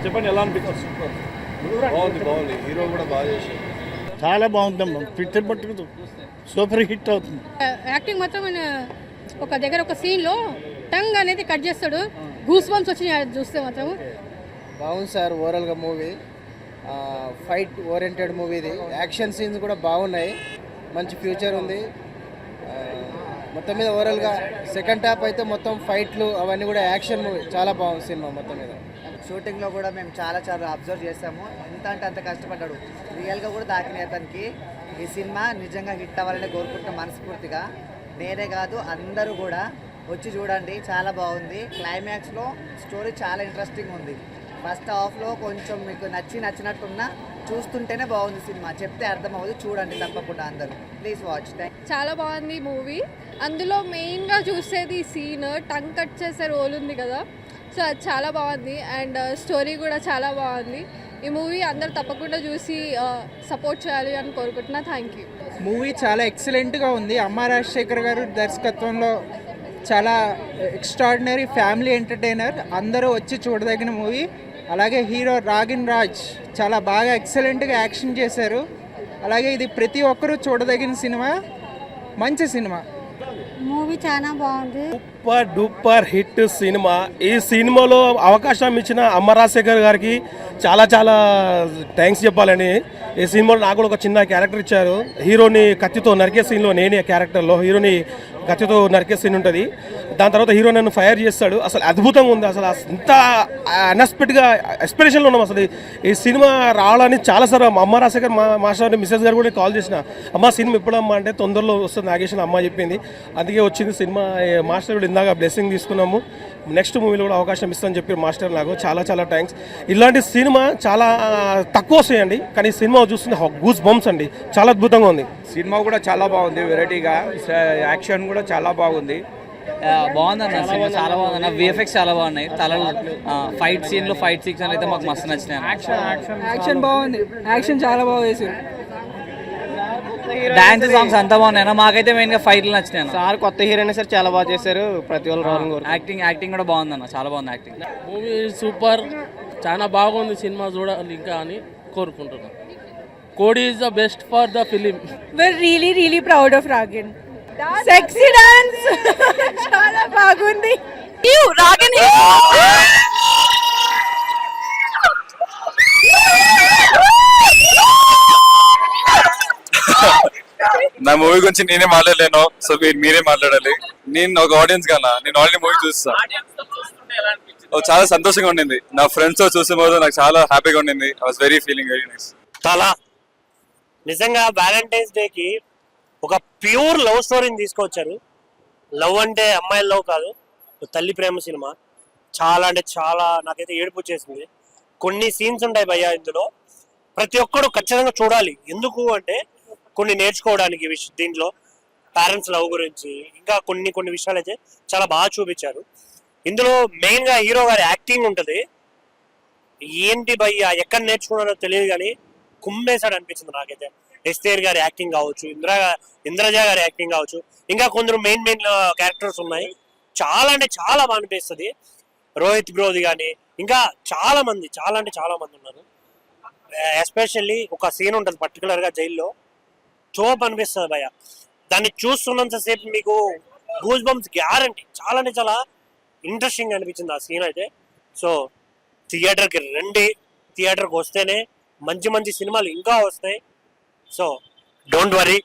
చెప్పండి ఎలా అనిపించింది? సూపర్, బాగుంది. హీరో కూడా బాగా చేశారు. చాలా బాగుందమ్మా. పిక్చర్ పట్టుకుదు సూపర్ హిట్ అవుతుంది. యాక్టింగ్ మాత్రం ఆయన ఒక దగ్గర ఒక సీన్లో టంగ్ అనేది కట్ చేస్తాడు. గూస్ బంప్స్ వచ్చినాయి చూస్తే మాత్రం. బాగుంది సార్. ఓవరాల్గా మూవీ ఫైట్ ఓరియంటెడ్ మూవీ. ఇది యాక్షన్ సీన్స్ కూడా బాగున్నాయి. మంచి ఫ్యూచర్ ఉంది. మొత్తం మీద ఓవరాల్గా సెకండ్ హాఫ్ అయితే మొత్తం ఫైట్లు అవన్నీ కూడా యాక్షన్ మూవీ. చాలా బాగుంది సినిమా మొత్తం మీద. షూటింగ్లో కూడా మేము చాలా అబ్జర్వ్ చేసాము. ఎంత అంటే అంత కష్టపడ్డాడు. రియల్గా కూడా దాకినాయి అతనికి. ఈ సినిమా నిజంగా హిట్ అవ్వాలని కోరుకుంటున్నాం మనస్ఫూర్తిగా. నేనే కాదు అందరూ కూడా వచ్చి చూడండి. చాలా బాగుంది. క్లైమాక్స్లో స్టోరీ చాలా ఇంట్రెస్టింగ్ ఉంది. ఫస్ట్ హాఫ్లో కొంచెం మీకు నచ్చినట్టున్నా చూస్తుంటేనే బాగుంది సినిమా. చెప్తే అర్థం అవ్వదు. చూడండి తప్పకుండా అందరూ. Please watch. చాలా బాగుంది మూవీ. అందులో మెయిన్గా చూసేది సీన్ టంగ్ కట్ చేసే రోల్ ఉంది కదా, సో అది చాలా బాగుంది. అండ్ స్టోరీ కూడా చాలా బాగుంది. ఈ మూవీ అందరు తప్పకుండా చూసి సపోర్ట్ చేయాలి అని కోరుకుంటున్నా. Thank you. మూవీ చాలా ఎక్సలెంట్గా ఉంది. అమ్మ రాజశేఖర్ గారు దర్శకత్వంలో చాలా ఎక్స్ట్రాడినరీ ఫ్యామిలీ ఎంటర్టైనర్. అందరూ వచ్చి చూడదగిన మూవీ. అలాగే హీరో రాగిన్ రాజ్ చాలా బాగా ఎక్సలెంట్గా యాక్షన్ చేశారు. అలాగే ఇది ప్రతి ఒక్కరూ చూడదగిన సినిమా. మంచి సినిమా. మూవీ చాలా బాగుంది. Super duper hit cinema. ఈ సినిమాలో అవకాశం ఇచ్చిన అమ్మ రాజశేఖర్ గారికి చాలా చాలా థ్యాంక్స్ చెప్పాలని. ఈ సినిమాలో నాకు కూడా ఒక చిన్న క్యారెక్టర్ ఇచ్చారు. హీరోని కత్తితో నరికే సీన్లో నేనే క్యారెక్టర్లో హీరోని కత్తితో నరికే సీన్ ఉంటుంది. దాని తర్వాత హీరో నన్ను ఫైర్ చేస్తాడు. అసలు అద్భుతంగా ఉంది. అసలు ఇంత అన్ఎక్స్పెక్టెడ్గా ఎక్స్పెక్టేషన్లో ఉన్నాం. అసలు ఈ సినిమా రావాలని చాలాసార్లు అమ్మ రాజశేఖర్ మాస్టర్ మిస్సెస్ గారు కూడా కాల్ చేసిన, అమ్మ సినిమా ఎప్పుడమ్మా అంటే తొందరలో వస్తుంది నాగేశ్వర అమ్మ చెప్పింది. అందుకే వచ్చింది సినిమా. మాస్టర్ కూడా ఇందాక బ్లెస్సింగ్ తీసుకున్నాము. నెక్స్ట్ మూవీలో కూడా అవకాశం ఇస్తామని చెప్పి మాస్టర్ నాకు చాలా చాలా థ్యాంక్స్. ఇలాంటి సినిమా చాలా తక్కువ వస్తాయండి, కానీ సినిమా చూస్తుంటే గూస్ బంప్స్ అండి. చాలా అద్భుతంగా ఉంది. సినిమా కూడా చాలా బాగుంది. వెరైటీగా యాక్షన్ కూడా చాలా బాగుంది. బాగుందన్న సినిమా. చాలా బాగుందన్న. విఎఫ్ఎక్స్ చాలా బాగున్నాయి. ఫైట్ సీన్లో ఫైట్ సీక్వెన్స్ అయితే మాకు మస్తు నచ్చినాయి. యాక్షన్ బాగుంది. యాక్షన్ చాలా బాగా వేసారు. డాన్స్ సాంగ్స్ అంతా బాగున్నాయి. మాకైతే మెయిన్గా ఫైట్లు నచ్చినాయి. సార్ కొత్త హీరోయిన్ సార్ చాలా బాగా చేశారు. ప్రతి వాళ్ళు యాక్టింగ్ కూడా బాగుందన్న. చాలా బాగుంది యాక్టింగ్. Movie super. చాలా బాగుంది సినిమా. చూడాలి ఇంకా అని కోరుకుంటున్నాను. కోడి is the best for the film. We're really proud of Ragin. Sexy dance చాలా బాగుంది. Ragin నా మూవీ గురించి నేనే మాట్లాడలేను, సో మీరే మాట్లాడాలి. నేను ఒక ఆడియన్స్ గానా, నేను ఆల్రెడీ మూవీ చూస్తా. చాలా సంతోషంగా ఉండింది. నా ఫ్రెండ్స్ తో చూసే పోదు నాకు చాలా హ్యాపీగా ఉండింది. I was feeling very nice. చాలా నిజంగా వ్యాలంటైన్స్ డేకి ఒక ప్యూర్ లవ్ స్టోరీని తీసుకొచ్చారు. లవ్ అంటే అమ్మాయిల లవ్ కాదు, తల్లి ప్రేమ సినిమా. చాలా అంటే చాలా నాకైతే ఏడుపు వచ్చేసింది. కొన్ని సీన్స్ ఉంటాయి భయ్యా ఇందులో, ప్రతి ఒక్కరు ఖచ్చితంగా చూడాలి. ఎందుకు అంటే కొన్ని నేర్చుకోవడానికి దీంట్లో పేరెంట్స్ లవ్ గురించి ఇంకా కొన్ని విషయాలు అయితే చాలా బాగా చూపించారు. ఇందులో మెయిన్గా హీరో గారి యాక్టింగ్ ఉంటుంది. ఏంటి భయ్యా ఎక్కడ నేర్చుకున్నారో తెలియదు కానీ కుమ్మేశాడు అనిపించింది నాకైతే. ఎస్తేర్ గారి యాక్టింగ్ కావచ్చు, ఇంద్రజ గారి యాక్టింగ్ కావచ్చు, ఇంకా కొందరు మెయిన్ క్యారెక్టర్స్ ఉన్నాయి. చాలా అంటే చాలా బాగా అనిపిస్తుంది. రోహిత్ బ్రోది కానీ ఇంకా చాలా మంది ఉన్నారు. ఎస్పెషల్లీ ఒక సీన్ ఉంటుంది పర్టికులర్గా జైల్లో, తోపు అనిపిస్తుంది భయ్య. దాన్ని చూస్తున్నంత సేపు మీకు గూస్ బంప్స్ గ్యారంటీ. చాలా అంటే చాలా ఇంట్రెస్టింగ్ అనిపించింది ఆ సీన్ అయితే. సో థియేటర్కి రండి. థియేటర్కి వస్తేనే మంచి సినిమాలు ఇంకా వస్తాయి. So don't worry.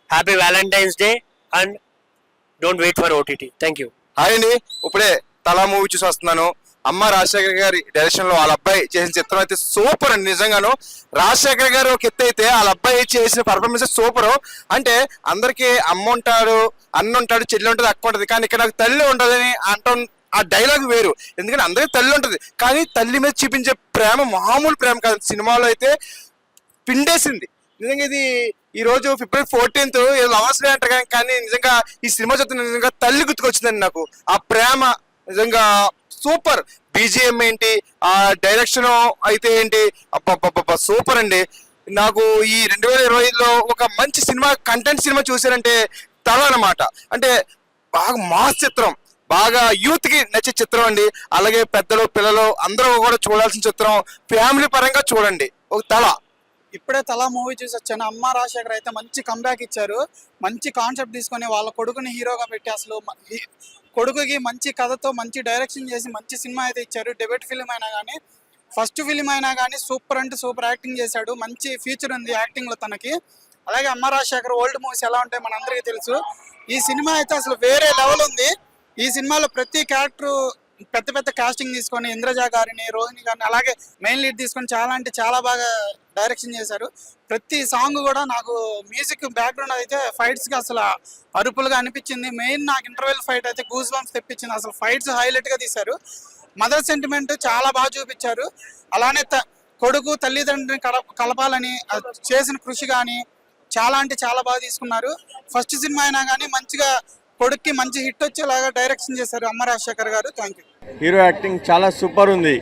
Happy valentine's day and don't wait for OTT. Thank you. Hi అండి, ఇప్పుడే తలా మూవీ చూసి వస్తున్నాను. అమ్మ రాజశేఖర్ గారి డైరెక్షన్ లో వాళ్ళ అబ్బాయి చేసిన చిత్రం అయితే సూపర్ అండి. నిజంగాను రాజశేఖర్ గారు ఒక ఎత్తు అయితే వాళ్ళ అబ్బాయి చేసిన పర్ఫార్మెన్స్ సూపర్. అంటే అందరికి అమ్మ ఉంటాడు, అన్న ఉంటాడు, చెల్లి ఉంటుంది, అక్క ఉంటుంది, కానీ ఇక్కడ నాకు తల్లి ఉంటుందని అంటాం. ఆ డైలాగ్ వేరు, ఎందుకంటే అందరికీ తల్లి ఉంటుంది, కానీ తల్లి మీద చూపించే ప్రేమ మామూలు ప్రేమ కాదు. సినిమాలో అయితే పిండేసింది నిజంగా. ఇది ఈ రోజు February 14th లవర్స్ డే అంటారు, కానీ నిజంగా ఈ సినిమా చూస్తే నిజంగా తల్లి గుర్తుకొచ్చిందండి నాకు. ఆ ప్రేమ నిజంగా సూపర్. బీజిఎం ఏంటి, ఆ డైరెక్షన్ అయితే ఏంటి, అబ్బబ్బబ్బ సూపర్ అండి. నాకు ఈ 2025లో ఒక మంచి సినిమా కంటెంట్ సినిమా చూసారంటే తల అన్నమాట. అంటే బాగా మాస్ చిత్రం, బాగా యూత్ కి నచ్చే చిత్రం అండి. అలాగే పెద్దలు పిల్లలు అందరూ కూడా చూడాల్సిన చిత్రం. ఫ్యామిలీ పరంగా చూడండి. ఒక తల ఇప్పుడే తలా మూవీ చూసి వచ్చాను. అమ్మ రాజశేఖర్ అయితే మంచి కంబ్యాక్ ఇచ్చారు. మంచి కాన్సెప్ట్ తీసుకొని వాళ్ళ కొడుకుని హీరోగా పెట్టి అసలు కొడుకుకి మంచి కథతో మంచి డైరెక్షన్ చేసి మంచి సినిమా అయితే ఇచ్చారు. డెబ్యూట్ ఫిలిం అయినా కానీ ఫస్ట్ ఫిలిం అయినా కానీ సూపర్ అంటే సూపర్ యాక్టింగ్ చేశాడు. మంచి ఫ్యూచర్ ఉంది యాక్టింగ్లో తనకి. అలాగే అమ్మ రాజశేఖర్ ఓల్డ్ మూవీస్ ఎలా ఉంటాయి మనందరికీ తెలుసు. ఈ సినిమా అయితే అసలు వేరే లెవెల్ ఉంది. ఈ సినిమాలో ప్రతి క్యారెక్టర్ పెద్ద పెద్ద కాస్టింగ్ తీసుకొని ఇంద్రజ గారిని, రోహిణి గారిని, అలాగే మెయిన్ లీడ్ తీసుకొని చాలా అంటే చాలా బాగా డైరెక్షన్ చేశారు. ప్రతి సాంగ్ కూడా నాకు మ్యూజిక్ బ్యాక్గ్రౌండ్ అయితే ఫైట్స్కి అసలు అరుపులుగా అనిపించింది. మెయిన్ నాకు ఇంటర్వెల్ ఫైట్ అయితే గూస్ బంప్స్ తెప్పించింది. అసలు ఫైట్స్ హైలైట్గా తీశారు. మదర్ సెంటిమెంట్ చాలా బాగా చూపించారు. అలానే కొడుకు తల్లిదండ్రుని కలపాలని చేసిన కృషి కానీ చాలా అంటే చాలా బాగా తీసుకున్నారు. ఫస్ట్ సినిమా అయినా కానీ మంచిగా కొడుక్కి మంచి హిట్ వచ్చేలాగా డైరెక్షన్ చేశారు అమ్మ రాజశేఖర్ గారు. Thank you. హీరో యాక్టింగ్ చాలా సూపర్ ఉంది.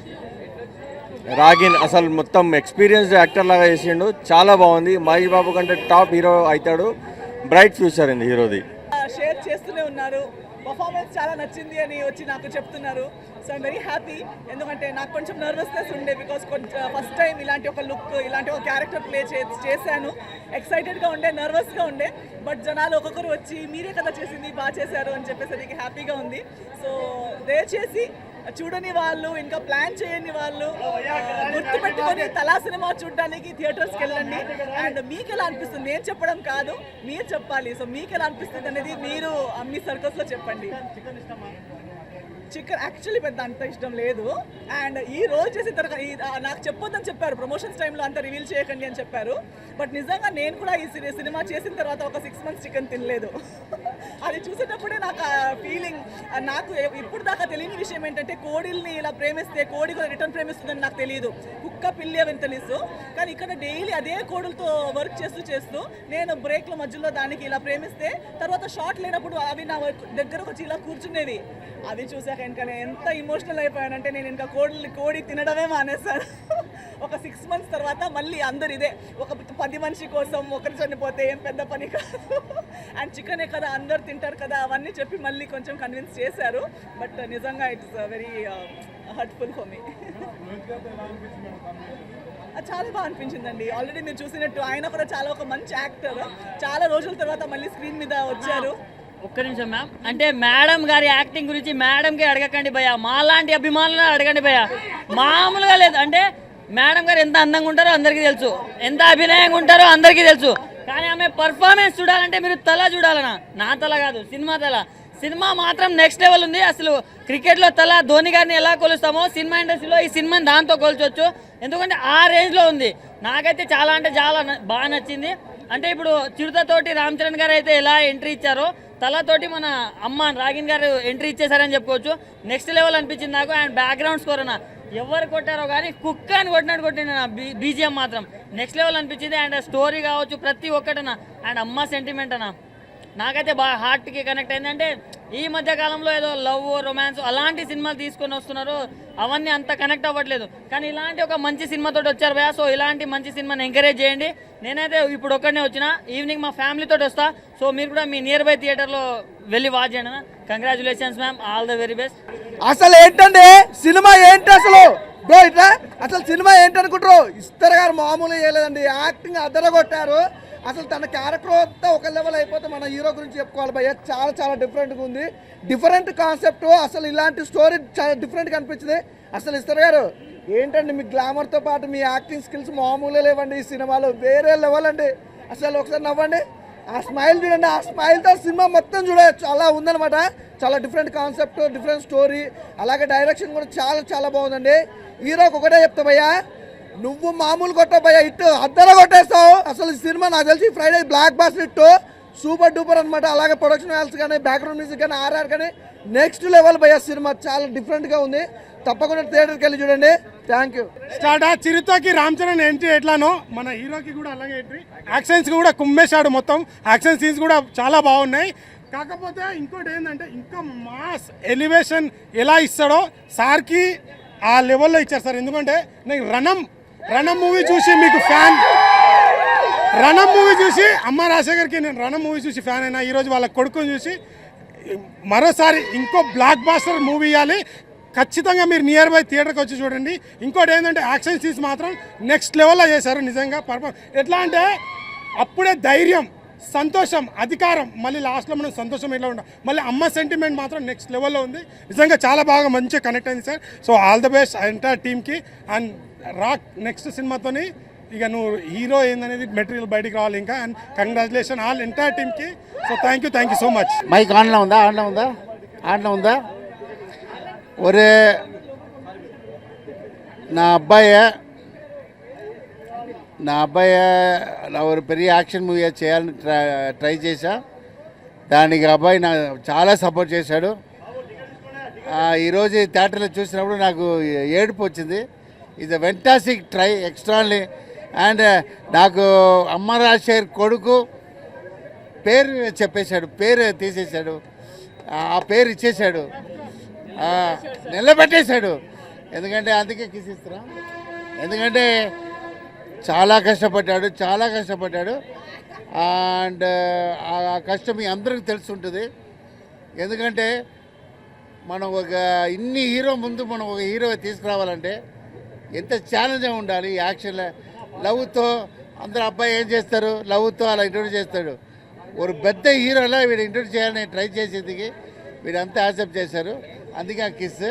రాగిన్ అసలు మొత్తం ఎక్స్పీరియన్స్డ్ యాక్టర్ లాగా చేసిండు. చాలా బాగుంది. మహేష్ బాబు కంటే టాప్ హీరో అవుతాడు. బ్రైట్ ఫ్యూచర్ ఉంది హీరోది. షేర్ చేస్తూనే ఉన్నారు. పర్ఫార్మెన్స్ చాలా నచ్చింది అని వచ్చి నాకు చెప్తున్నారు. So I'm very happy. ఎందుకంటే నాకు కొంచెం నర్వస్నెస్ ఉండే, బికాస్ ఫస్ట్ టైం ఇలాంటి ఒక లుక్, ఇలాంటి ఒక క్యారెక్టర్ ప్లే చేశాను. ఎక్సైటెడ్గా ఉండే, నర్వస్గా ఉండే. బట్ జనాలు ఒక్కొక్కరు వచ్చి మీరే కదా చేసింది, బాగా చేశారు అని చెప్పేసరికి హ్యాపీగా ఉంది. సో దయచేసి చూడని వాళ్ళు, ఇంకా ప్లాన్ చేయని వాళ్ళు గుర్తుపెట్టుకొని తలా సినిమా చూడడానికి థియేటర్స్కి వెళ్ళండి. అండ్ మీకు ఎలా అనిపిస్తుంది, నేను చెప్పడం కాదు, మీరు చెప్పాలి. సో మీకు ఎలా అనిపిస్తుంది అనేది మీరు మీ సర్కల్స్లో చెప్పండి. చికెన్ యాక్చువల్లీ పెద్ద అంత ఇష్టం లేదు. అండ్ ఈ రోజు చేసిన తర్వాత నాకు చెప్పొద్దని చెప్పారు, ప్రమోషన్స్ టైంలో అంత రివీల్ చేయకండి అని చెప్పారు. బట్ నిజంగా నేను కూడా ఈ సినిమా చేసిన తర్వాత ఒక 6 months చికెన్ తినలేదు. అది చూసేటప్పుడే నాకు ఆ ఫీలింగ్, నాకు ఇప్పుడు దాకా తెలియని విషయం ఏంటంటే కోడిల్ని ఇలా ప్రేమిస్తే కోడి కూడా రిటర్న్ ప్రేమిస్తుందని నాకు తెలియదు. కుక్క పిల్లి అవని తెలుసు, కానీ ఇక్కడ డైలీ అదే కోడులతో వర్క్ చేస్తూ నేను బ్రేక్ల మధ్యలో దానికి ఇలా ప్రేమిస్తే తర్వాత షార్ట్ లేనప్పుడు అవి నా దగ్గరకు వచ్చి ఇలా కూర్చునేవి. అది చూసాక ఇంకా నేను ఎంత ఇమోషనల్ అయిపోయానంటే నేను ఇంకా కోడి తినడమే మానేశాను. ఒక 6 months తర్వాత మళ్ళీ అందరు ఇదే, ఒక 10 మనిషి కోసం ఒకరు చనిపోతే ఏం పెద్ద పని కాదు, అండ్ చికెనే కదా అందరు తింటారు కదా అవన్నీ చెప్పి మళ్ళీ కొంచెం కన్విన్స్ చేశారు. బట్ నిజంగా it's very hurtful for me. చాలా బాగా అనిపించిందండి. ఆల్రెడీ మీరు చూసినట్టు ఆయన కూడా చాలా ఒక మంచి యాక్టర్. చాలా రోజుల తర్వాత మళ్ళీ స్క్రీన్ మీద వచ్చారు. ఒక్క నిమిషం మ్యామ్, అంటే మేడం గారి యాక్టింగ్ గురించి మేడంకి అడగకండి భయ్య, మాలాంటి అభిమానులను అడగండి భయ్య. మామూలుగా లేదు. అంటే మేడం గారు ఎంత అందంగా ఉంటారో అందరికీ తెలుసు, ఎంత అభినయంగా ఉంటారో అందరికీ తెలుసు. కానీ ఆమె పర్ఫార్మెన్స్ చూడాలంటే మీరు తల చూడాలన్నా, నా తల కాదు, సినిమా తల. సినిమా మాత్రం నెక్స్ట్ లెవెల్ ఉంది. అసలు క్రికెట్లో తల ధోని గారిని ఎలా కొలుస్తామో సినిమా ఇండస్ట్రీలో ఈ సినిమాని దాంతో కొలుచవచ్చు. ఎందుకంటే ఆ రేంజ్లో ఉంది. నాకైతే చాలా అంటే చాలా బాగా నచ్చింది. అంటే ఇప్పుడు చిరుతతోటి రామ్ చరణ్ గారు అయితే ఎలా ఎంట్రీ ఇచ్చారో తలతోటి మన అమ్మ రాగిన్ గారు ఎంట్రీ ఇచ్చేసారని చెప్పుకోవచ్చు. నెక్స్ట్ లెవెల్ అనిపించింది నాకు. అండ్ బ్యాక్గ్రౌండ్ స్కోర్ అన్న ఎవరు కొట్టారో కానీ కుక్క అని కొట్టినట్టు కొట్టిన బీజిఎం మాత్రం నెక్స్ట్ లెవెల్ అనిపించింది. అండ్ స్టోరీ కావచ్చు ప్రతి ఒక్కటన్నా. అండ్ అమ్మ సెంటిమెంట్ అన్న నాకైతే బాగా హార్ట్కి కనెక్ట్ అయింది. అంటే ఈ మధ్య కాలంలో ఏదో లవ్, రొమాన్స్ అలాంటి సినిమాలు తీసుకొని వస్తున్నారు, అవన్నీ అంత కనెక్ట్ అవ్వట్లేదు. కానీ ఇలాంటి ఒక మంచి సినిమాతో వచ్చారు భయ్యా. సో ఇలాంటి మంచి సినిమాని ఎంకరేజ్ చేయండి. నేనైతే ఇప్పుడు ఒక్కడనే వచ్చిన, ఈవినింగ్ మా ఫ్యామిలీతో వస్తా. సో మీరు కూడా మీ నియర్ బై థియేటర్లో వెళ్ళి వాచ్ చేయండి. Congratulations ma'am, all the very best. అసలు ఏంటంటే సినిమా ఏంటి అసలు బ్రో, ఇట్లా అసలు సినిమా ఏంటనుకుంటారు? ఇస్తారు గారు మామూలుగా చేయలేదండి, యాక్టింగ్ అదరగొట్టారు. అసలు తన క్యారెక్టర్ అంతా ఒక లెవెల్ అయిపోతే మన హీరో గురించి చెప్పుకోవాలి భయ్య. చాలా చాలా డిఫరెంట్గా ఉంది, డిఫరెంట్ కాన్సెప్ట్. అసలు ఇలాంటి స్టోరీ చాలా డిఫరెంట్గా అనిపించింది. అసలు ఇస్తారు గారు ఏంటండి, మీ గ్లామర్తో పాటు మీ యాక్టింగ్ స్కిల్స్ మామూలుగా లేవండి. ఈ సినిమాలో వేరే లెవెల్ అండి. అసలు ఒకసారి నవ్వండి, ఆ స్మైల్ చూడండి, ఆ స్మైల్తో సినిమా మొత్తం చూడవచ్చు. అలా ఉందనమాట. చాలా డిఫరెంట్ కాన్సెప్ట్, డిఫరెంట్ స్టోరీ, అలాగే డైరెక్షన్ కూడా చాలా చాలా బాగుందండి. హీరోకి ఒకటే చెప్తా భయ్యా, నువ్వు మామూలు కొట్టావు భయ్యా, హిట్ అద్దరు కొట్టేస్తావు. అసలు ఈ సినిమా నాకు తెలిసి Friday blockbuster hit, super duper అనమాట. అలాగే ప్రొడక్షన్ వాల్స్ కానీ, బ్యాక్గ్రౌండ్ మ్యూజిక్ కానీ, ఆర్ఆర్ కానీ నెక్స్ట్ లెవెల్ భయ్యా. సినిమా చాలా డిఫరెంట్గా ఉంది. తప్పకుండా థియేటర్కి వెళ్ళి చూడండి. Thank you. స్టార్ట్ చిరుతకి రామ్ చరణ్ ఎంట్రీ ఎట్లానో మన హీరోకి కూడా అలాగే ఎంట్రీ. యాక్షన్స్ కూడా కుమ్మేశాడు మొత్తం. యాక్షన్ సీన్స్ కూడా చాలా బాగున్నాయి. కాకపోతే ఇంకోటి ఏంటంటే ఇంకా మాస్ ఎలివేషన్ ఎలా ఇస్తాడో సార్కి ఆ లెవెల్లో ఇచ్చారు సార్. ఎందుకంటే నేను రణం మూవీ చూసి మీకు ఫ్యాన్, రణం మూవీ చూసి అమ్మ రాజశేఖర్కి నేను రణం మూవీ చూసి ఫ్యాన్ అయినా. ఈరోజు వాళ్ళ కొడుకుని చూసి మరోసారి ఇంకో బ్లాక్ బాస్టర్ మూవీ ఇవ్వాలి. ఖచ్చితంగా మీరు నియర్ బై థియేటర్కి వచ్చి చూడండి. ఇంకోటి ఏంటంటే యాక్షన్ సీన్స్ మాత్రం నెక్స్ట్ లెవెల్లో చేశారు నిజంగా. ఎట్లా అంటే అప్పుడే ధైర్యం, సంతోషం, అధికారం, మళ్ళీ లాస్ట్లో మనం సంతోషం ఎట్లా ఉంటాం, మళ్ళీ అమ్మ సెంటిమెంట్ మాత్రం నెక్స్ట్ లెవెల్లో ఉంది. నిజంగా చాలా బాగా మంచిగా కనెక్ట్ అయింది sir. So all the best entire టీమ్కి. అండ్ రాక్ నెక్స్ట్ సినిమాతోని ఇక నువ్వు హీరో ఏందనేది మెటీరియల్ బయటికి రావాలి ఇంకా. అండ్ కంగ్రాచులేషన్ ఆల్ ఎంటైర్ టీమ్కి. So thank you so much. Mike ఆన్లో ఉందా? ఒరే నా అబ్బాయి నా ఒక పెரிய యాక్షన్ మూవీ చేయాలని ట్రై చేశా. దానికి అబ్బాయి నాకు చాలా సపోర్ట్ చేశాడు. ఈరోజు థియేటర్లో చూసినప్పుడు నాకు ఏడుపు వచ్చింది. ఇది ఫెంటాస్టిక్ ట్రై, ఎక్స్ట్రాన్లీ. అండ్ నాకు అమ్మ రాజశేఖర్ కొడుకు పేరు చెప్పేశాడు, పేరు తీసేశాడు, ఆ పేరు ఇచ్చేశాడు, నిలబెట్టేశాడు. ఎందుకంటే అందుకే కిసిస్తున్నా, ఎందుకంటే చాలా కష్టపడ్డాడు. అండ్ ఆ కష్టం మీ అందరికీ తెలుసుంటుంది. ఎందుకంటే మనం ఇన్ని హీరో ముందు మనం ఒక హీరో తీసుకురావాలంటే ఎంత ఛాలెంజ్గా ఉండాలి. యాక్షన్లో లవ్తో అందరు అబ్బాయి ఏం చేస్తారు, లవ్తో అలా ఇంట్రొడ్యూస్ చేస్తాడు. ఒక పెద్ద హీరోలా వీడు ఇంట్రొడ్యూస్ చేయాలని ట్రై చేసేందుకు వీడంతా యాక్సెప్ట్ చేశారు. అందుకే ఆ కిస్.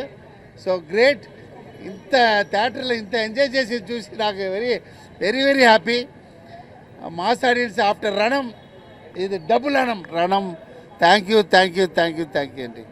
So great. ఇంత థియేటర్లో ఇంత ఎంజాయ్ చేసి చూసి నాకు very very very happy. Mass audience after Ranam, ఇది డబుల్ రణం. థ్యాంక్ యూ అండి.